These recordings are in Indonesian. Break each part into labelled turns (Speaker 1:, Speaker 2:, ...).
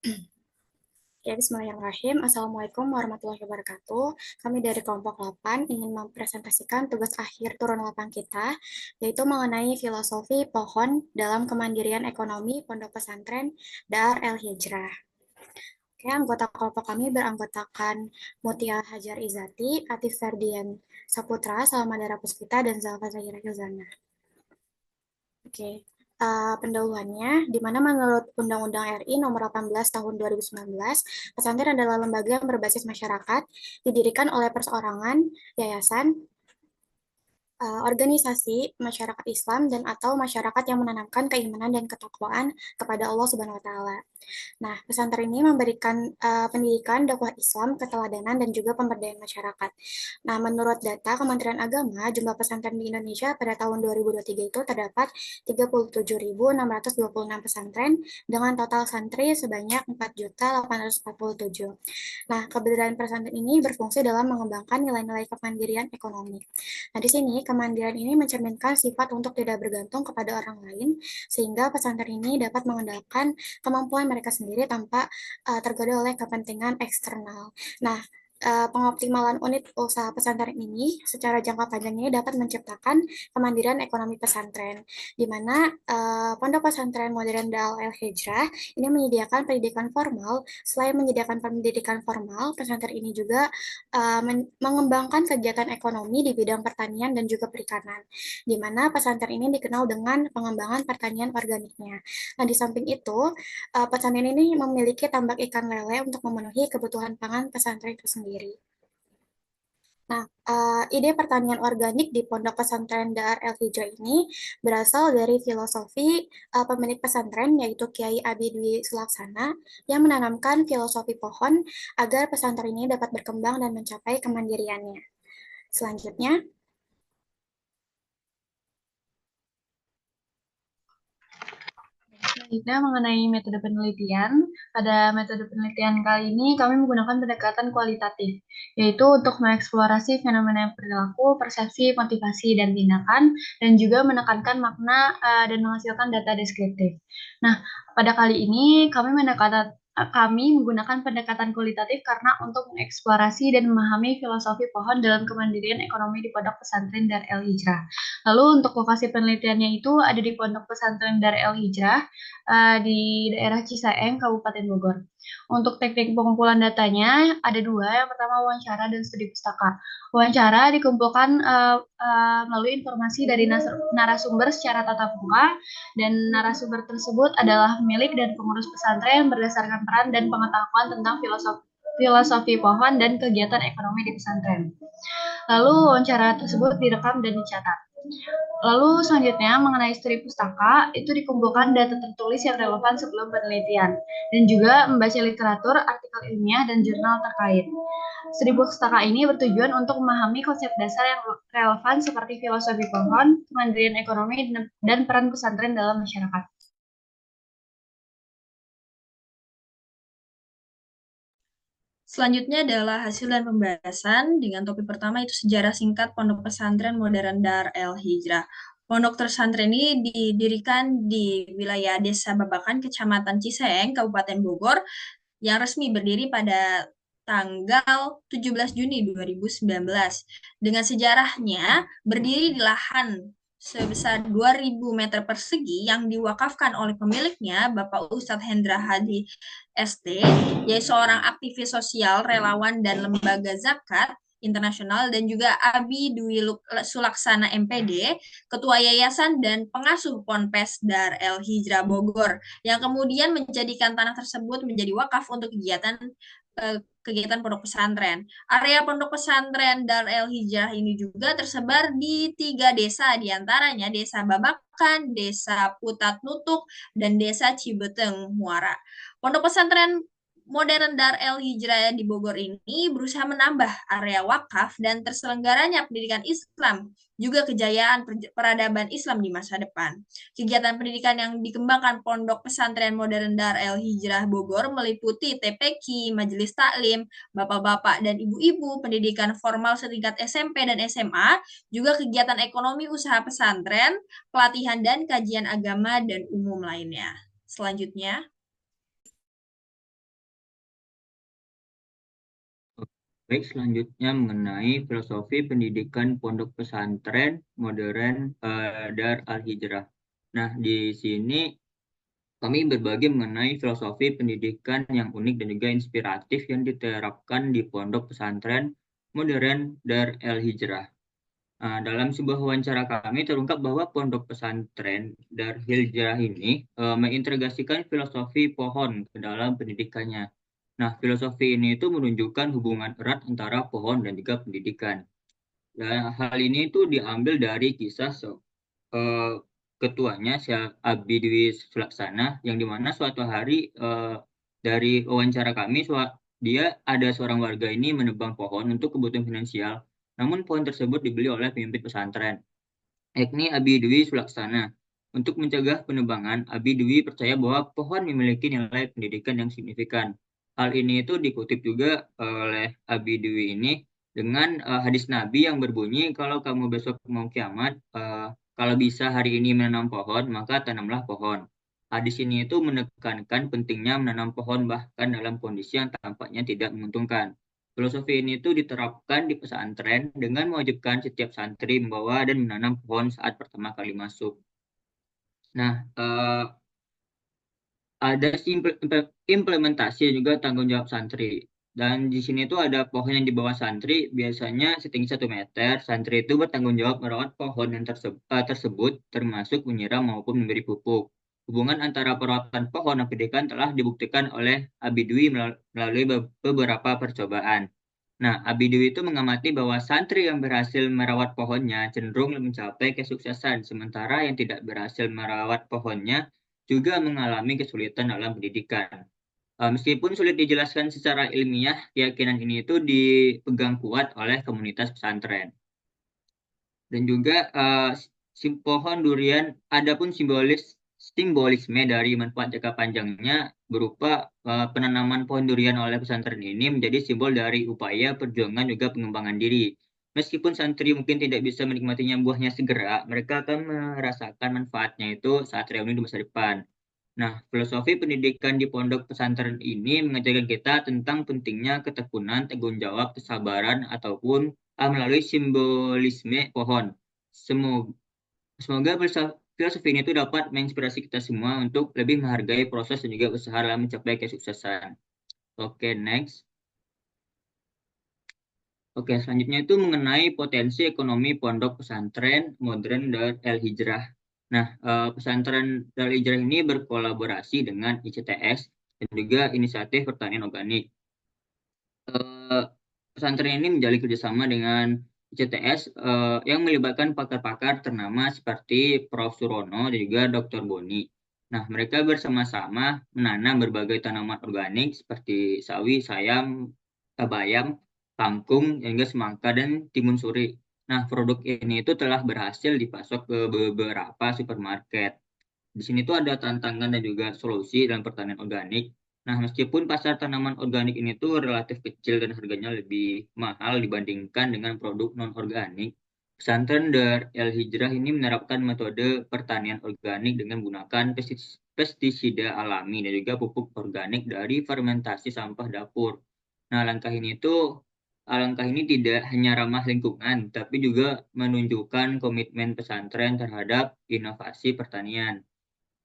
Speaker 1: Ya, bismillahirrahmanirrahim. Assalamualaikum warahmatullahi wabarakatuh. Kami dari kelompok 8 ingin mempresentasikan tugas akhir turun 8 kita, yaitu mengenai filosofi pohon dalam kemandirian ekonomi Pondok Pesantren Dar El Hijrah. Oke, anggota kelompok kami beranggotakan Mutia Hajar Izati, Atif Ferdian Saputra, Salmadara Puspita, dan Zalfa Zahira Ilzana. Oke, pendahuluannya, di mana menurut Undang-Undang RI Nomor 18 Tahun 2019, pesantren adalah lembaga yang berbasis masyarakat, didirikan oleh perseorangan, yayasan, organisasi masyarakat Islam dan atau masyarakat yang menanamkan keimanan dan ketakwaan kepada Allah Subhanahu wa taala. Nah, pesantren ini memberikan pendidikan dakwah Islam, keteladanan dan juga pemberdayaan masyarakat. Nah, menurut data Kementerian Agama, jumlah pesantren di Indonesia pada tahun 2023 itu terdapat 37.626 pesantren dengan total santri sebanyak 4.847. Nah, keberadaan pesantren ini berfungsi dalam mengembangkan nilai-nilai kemandirian ekonomi. Nah, di sini kemandirian ini mencerminkan sifat untuk tidak bergantung kepada orang lain, sehingga pesantren ini dapat mengandalkan kemampuan mereka sendiri tanpa tergoda oleh kepentingan eksternal. Nah, pengoptimalan unit usaha pesantren ini secara jangka panjang ini dapat menciptakan kemandirian ekonomi pesantren, di mana Pondok Pesantren Modern Dal El Hijrah ini menyediakan pendidikan formal. Selain menyediakan pendidikan formal, pesantren ini juga mengembangkan kegiatan ekonomi di bidang pertanian dan juga perikanan, di mana pesantren ini dikenal dengan pengembangan pertanian organiknya. Nah, di samping itu, pesantren ini memiliki tambak ikan lele untuk memenuhi kebutuhan pangan pesantren itu sendiri. Nah, ide pertanian organik di Pondok Pesantren Dar El Hijrah ini berasal dari filosofi pemilik pesantren, yaitu Kiai Abi Dwi Sulaksana, yang menanamkan filosofi pohon agar pesantren ini dapat berkembang dan mencapai kemandiriannya. Selanjutnya,
Speaker 2: Selanjutnya mengenai metode penelitian, pada metode penelitian kali ini kami menggunakan pendekatan kualitatif, yaitu untuk mengeksplorasi fenomena perilaku, persepsi, motivasi, dan tindakan, dan juga menekankan makna dan menghasilkan data deskriptif. Nah, pada kali ini kami menggunakan pendekatan kualitatif karena untuk mengeksplorasi dan memahami filosofi pohon dalam kemandirian ekonomi di Pondok Pesantren Dar El Hijrah. Lalu untuk lokasi penelitiannya itu ada di Pondok Pesantren Dar El Hijrah di daerah Cisaeng, Kabupaten Bogor. Untuk teknik pengumpulan datanya ada dua. Yang pertama wawancara dan studi pustaka. Wawancara dikumpulkan melalui informasi dari narasumber secara tatap muka, dan narasumber tersebut adalah milik dan pengurus pesantren berdasarkan peran dan pengetahuan tentang filosofi pohon dan kegiatan ekonomi di pesantren. Lalu wawancara tersebut direkam dan dicatat. Lalu selanjutnya mengenai studi pustaka, itu dikumpulkan data tertulis yang relevan sebelum penelitian, dan juga membaca literatur, artikel ilmiah, dan jurnal terkait. Studi pustaka ini bertujuan untuk memahami konsep dasar yang relevan seperti filosofi pohon, kemandirian ekonomi, dan peran pesantren dalam masyarakat. Selanjutnya adalah hasil dan pembahasan dengan topik pertama itu sejarah singkat Pondok Pesantren Modern Dar El Hijrah. Pondok pesantren ini didirikan di wilayah Desa Babakan, Kecamatan Ciseeng, Kabupaten Bogor, yang resmi berdiri pada tanggal 17 Juni 2019. Dengan sejarahnya, berdiri di lahan sebesar 2.000 meter persegi yang diwakafkan oleh pemiliknya, Bapak Ustadz Hendra Hadi ST, yaitu seorang aktivis sosial, relawan, dan lembaga zakat internasional, dan juga Abi Dwi Sulaksana MPD, Ketua Yayasan dan Pengasuh Ponpes Dar El Hijrah Bogor, yang kemudian menjadikan tanah tersebut menjadi wakaf untuk kegiatan pondok pesantren. Area pondok pesantren Dar El Hijrah ini juga tersebar di 3 desa, diantaranya Desa Babakan, Desa Putat Nutuk, dan Desa Cibeteng Muara. Pondok pesantren modern Dar El Hijrah di Bogor ini berusaha menambah area wakaf dan terselenggaranya pendidikan Islam, juga kejayaan peradaban Islam di masa depan. Kegiatan pendidikan yang dikembangkan Pondok Pesantren Modern Dar El Hijrah Bogor meliputi TPQ, Majelis Taklim, bapak-bapak dan ibu-ibu, pendidikan formal setingkat SMP dan SMA, juga kegiatan ekonomi usaha pesantren, pelatihan dan kajian agama dan umum lainnya. Selanjutnya,
Speaker 3: Baik, selanjutnya mengenai filosofi pendidikan pondok pesantren modern Dar Al-Hijrah. Nah, di sini kami berbagi mengenai filosofi pendidikan yang unik dan juga inspiratif yang diterapkan di pondok pesantren modern Dar Al-Hijrah. Dalam sebuah wawancara kami terungkap bahwa pondok pesantren Dar Hijrah ini mengintegrasikan filosofi pohon ke dalam pendidikannya. Nah, filosofi ini itu menunjukkan hubungan erat antara pohon dan juga pendidikan. Dan hal ini itu diambil dari kisah eh, ketuanya Syekh Abdi Dwi Sulaksana yang dimana suatu hari dari wawancara kami dia ada seorang warga ini menebang pohon untuk kebutuhan finansial. Namun pohon tersebut dibeli oleh pemimpin pesantren, yakni Abi Dwi Sulaksana. Untuk mencegah penebangan, Abi Dwi percaya bahwa pohon memiliki nilai pendidikan yang signifikan. Hal ini itu dikutip juga oleh Abi Dwi ini dengan hadis Nabi yang berbunyi, kalau kamu besok mau kiamat, kalau bisa hari ini menanam pohon, maka tanamlah pohon. Hadis ini itu menekankan pentingnya menanam pohon bahkan dalam kondisi yang tampaknya tidak menguntungkan. Filosofi ini tuh diterapkan di pesantren dengan mewajibkan setiap santri membawa dan menanam pohon saat pertama kali masuk. Nah, ada implementasi juga tanggung jawab santri. Dan di sini tuh ada pohon yang di bawah santri, biasanya setinggi 1 meter. Santri itu bertanggung jawab merawat pohon yang tersebut, termasuk menyiram maupun memberi pupuk. Hubungan antara perawatan pohon dan pendidikan telah dibuktikan oleh Abidwi melalui beberapa percobaan. Nah, Abidwi itu mengamati bahwa santri yang berhasil merawat pohonnya cenderung mencapai kesuksesan, sementara yang tidak berhasil merawat pohonnya juga mengalami kesulitan dalam pendidikan. Meskipun sulit dijelaskan secara ilmiah, keyakinan ini itu dipegang kuat oleh komunitas pesantren. Dan juga pohon durian, adapun simbolisme dari manfaat jangka panjangnya berupa penanaman pohon durian oleh pesantren ini menjadi simbol dari upaya perjuangan juga pengembangan diri. Meskipun santri mungkin tidak bisa menikmatinya buahnya segera, mereka akan merasakan manfaatnya itu saat reuni di masa depan. Nah, filosofi pendidikan di pondok pesantren ini mengajarkan kita tentang pentingnya ketekunan, tanggung jawab, kesabaran, ataupun melalui simbolisme pohon. Semoga, semoga filosofi ini itu dapat menginspirasi kita semua untuk lebih menghargai proses dan juga usaha dalam mencapai kesuksesan. Oke, next. Oke, selanjutnya itu mengenai potensi ekonomi pondok pesantren modern Dar El Hijrah. Nah, pesantren Dar El Hijrah ini berkolaborasi dengan ICTS dan juga Inisiatif Pertanian Organik. Eh, Pesantren ini menjalin kerjasama dengan ICTS yang melibatkan pakar-pakar ternama seperti Prof. Surono dan juga Dr. Boni. Nah, mereka bersama-sama menanam berbagai tanaman organik seperti sawi, sayam, bayam, kangkung, hingga semangka dan timun suri. Nah, produk ini itu telah berhasil dipasok ke beberapa supermarket. Di sini tuh ada tantangan dan juga solusi dalam pertanian organik. Nah, meskipun pasar tanaman organik ini tuh relatif kecil dan harganya lebih mahal dibandingkan dengan produk non-organik, pesantren Dar El Hijrah ini menerapkan metode pertanian organik dengan menggunakan pestisida alami dan juga pupuk organik dari fermentasi sampah dapur. Nah, langkah ini tidak hanya ramah lingkungan, tapi juga menunjukkan komitmen pesantren terhadap inovasi pertanian.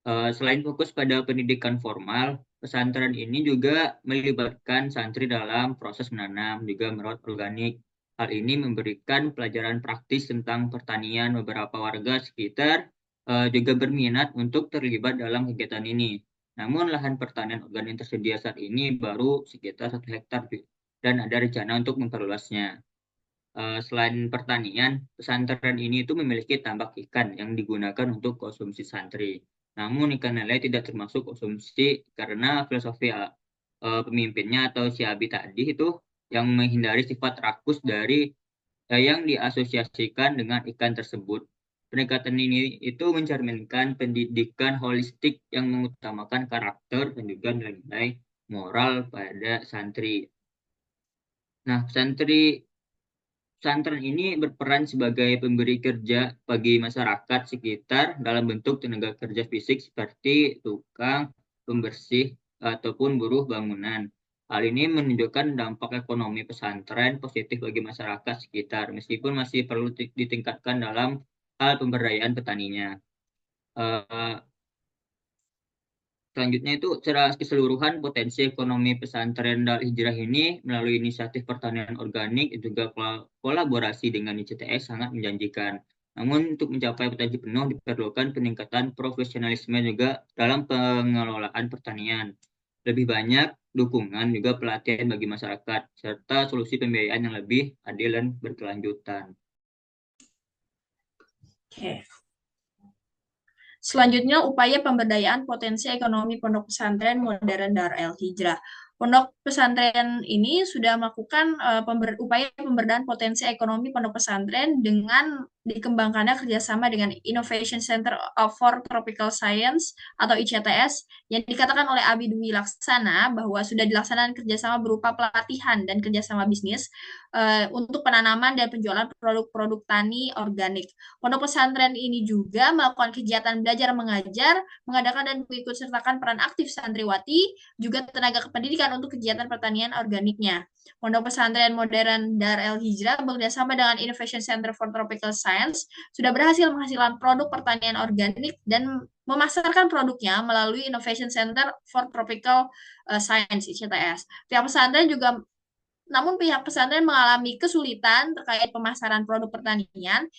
Speaker 3: Selain fokus pada pendidikan formal, pesantren ini juga melibatkan santri dalam proses menanam, juga merawat organik. Hal ini memberikan pelajaran praktis tentang pertanian. Beberapa warga sekitar juga berminat untuk terlibat dalam kegiatan ini. Namun lahan pertanian organik yang tersedia saat ini baru sekitar 1 hektar dan ada rencana untuk memperluasnya. Selain pertanian, pesantren ini itu memiliki tambak ikan yang digunakan untuk konsumsi santri. Namun ikan lele tidak termasuk konsumsi karena filosofi pemimpinnya atau si Abi tadi itu yang menghindari sifat rakus dari yang diasosiasikan dengan ikan tersebut. Pendekatan ini itu mencerminkan pendidikan holistik yang mengutamakan karakter dan juga nilai-nilai moral pada santri. Nah, pesantren ini berperan sebagai pemberi kerja bagi masyarakat sekitar dalam bentuk tenaga kerja fisik seperti tukang, pembersih, ataupun buruh bangunan. Hal ini menunjukkan dampak ekonomi pesantren positif bagi masyarakat sekitar, meskipun masih perlu ditingkatkan dalam hal pemberdayaan petaninya. Selanjutnya itu secara keseluruhan potensi ekonomi pesantren Darul Hijrah ini melalui inisiatif pertanian organik dan juga kolaborasi dengan ICTS sangat menjanjikan. Namun untuk mencapai potensi penuh diperlukan peningkatan profesionalisme juga dalam pengelolaan pertanian. Lebih banyak dukungan juga pelatihan bagi masyarakat serta solusi pembiayaan yang lebih adil dan berkelanjutan.
Speaker 2: Oke. Selanjutnya, upaya pemberdayaan potensi ekonomi pondok pesantren modern Darul Hijrah. Pondok pesantren ini sudah melakukan upaya pemberdayaan potensi ekonomi pondok pesantren dengan dikembangkannya kerjasama dengan Innovation Center for Tropical Science atau ICTS yang dikatakan oleh Abi Dwi Laksana bahwa sudah dilaksanakan kerjasama berupa pelatihan dan kerjasama bisnis untuk penanaman dan penjualan produk-produk tani organik. Pondok pesantren ini juga melakukan kegiatan belajar mengajar, mengadakan dan mengikut sertakan peran aktif santriwati, juga tenaga kependidikan untuk kegiatan pertanian organiknya. Pondok pesantren modern Darul Hijrah bekerjasama dengan Innovation Center for Tropical Science sudah berhasil menghasilkan produk pertanian organik dan memasarkan produknya melalui Innovation Center for Tropical Science ICTS. Namun pihak pesantren mengalami kesulitan terkait pemasaran produk pertanian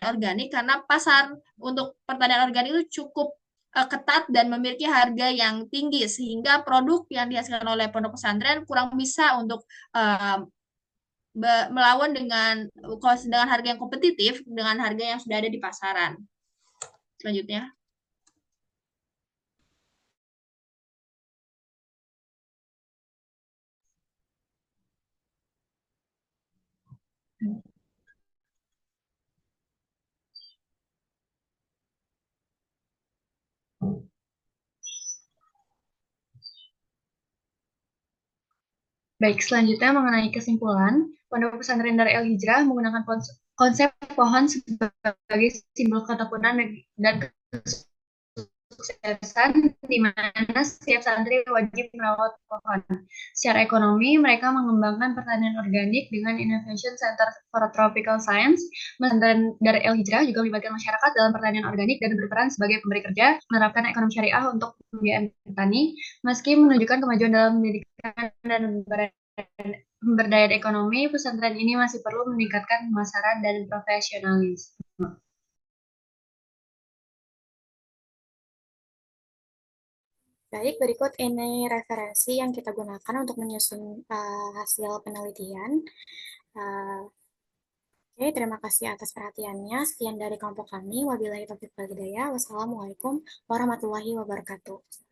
Speaker 2: organik karena pasar untuk pertanian organik itu cukup ketat dan memiliki harga yang tinggi sehingga produk yang dihasilkan oleh pondok pesantren kurang bisa untuk melawan dengan harga yang kompetitif dengan harga yang sudah ada di pasaran. Selanjutnya.
Speaker 4: Baik, selanjutnya mengenai kesimpulan, Pondok Pesantren Darul Hijrah menggunakan konsep pohon sebagai simbol ketekunan dan kesuksesan, di mana setiap santri wajib merawat pohon. Secara ekonomi, mereka mengembangkan pertanian organik dengan Innovation Center for Tropical Science. Pesantren Darul Hijrah juga melibatkan masyarakat dalam pertanian organik dan berperan sebagai pemberi kerja, menerapkan ekonomi syariah untuk pembiayaan petani, meski menunjukkan kemajuan dalam pendidikan dan pemberdayaan ekonomi, pesantren ini masih perlu meningkatkan pemasaran dan profesionalisme.
Speaker 1: Baik, berikut ini referensi yang kita gunakan untuk menyusun hasil penelitian. Oke, terima kasih atas perhatiannya. Sekian dari kelompok kami. Wabillahi taufiq wal hidayah. Wassalamualaikum warahmatullahi wabarakatuh.